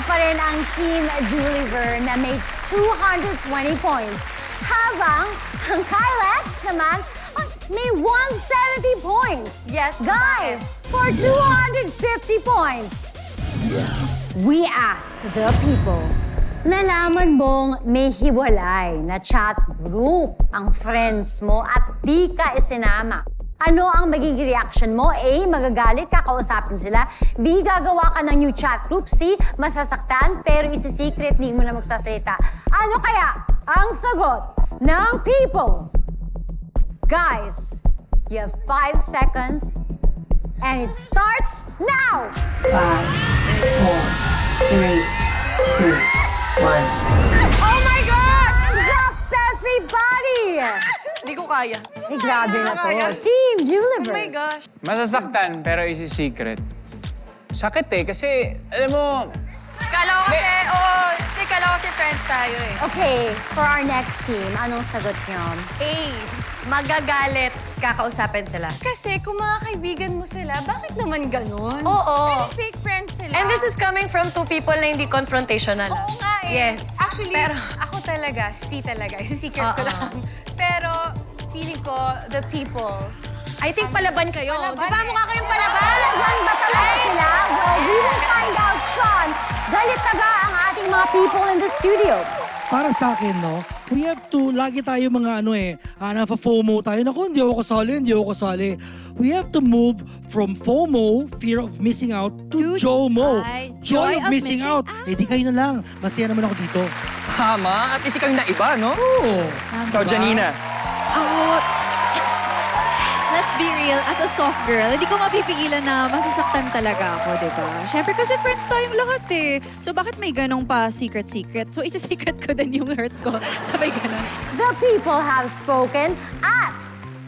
pa rin ang Team Juliver na may 220 points. Habang ang Kylex naman ay may 170 points. Yes, Guys, for 250 points, we ask the people, nalaman mong may hiwalay na chat group ang friends mo at di ka isinama. Ano ang magiging reaction mo? A, magagalit, kakausapin sila. B, gagawa ka ng new chat group. C, masasaktan, pero isi-secret, di mo na magsasalita. Ano kaya ang sagot ng people? Guys, you have 5 seconds and it starts now! 5, 4, 3, 2, 1. Oh my gosh! Dropped everybody! Hindi ko kaya. Ay, grabe na to. Kaya. Team Juliver. Oh my gosh. Masasaktan, pero isi-secret. Sakit eh, kasi, alam mo, Kala ko kasi, kala ko kasi friends tayo eh. Okay, for our next team, anong sagot niyo? A, magagalit, kakausapin sila. Kasi kung mga kaibigan mo sila, bakit naman ganun? Oo. Fake friends sila. And this is coming from two people na hindi confrontational. Oo nga eh. Yes. Actually, Pero, ako talaga, C talaga. Isi-secret ko Oo. lang. Pero, feeling ko, the people. I think palaban kayo. Palaban Di ba eh. mukha kayong palaban? Talagang ba talaga sila? Well, we will find out, Sean. Galit na ba ang ating mga people in the studio? Para sa akin, no, we have to, lagi tayo mga nafa-FOMO tayo. Naku, hindi ako kasali. We have to move from FOMO, fear of missing out, to JOMO, joy of missing out. Eh di kayo na lang, masaya naman ako dito. tama. At least ikaw yung naiba, no? Oo. Ikaw, Janina. Let's be real, as a soft girl, hindi ko mapipigilan na masasaktan talaga ako, di ba? Siyempre kasi friends tayong lahat eh. So bakit may ganong pa secret? So isa-secret ko din yung hurt ko. Sabay ganon. The people have spoken at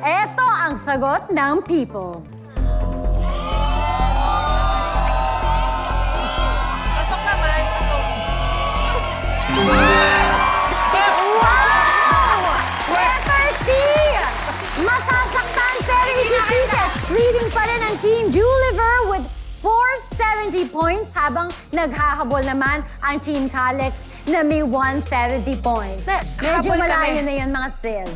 eto ang sagot ng people. Patok naman. Wow! Letter C! Masasaktan pero isisipit. Leading pa rin ang Team Juliver with 470 points habang naghahabol naman ang Team Kylex na may 170 points. Medyo habol kami. malayo na yun mga sis.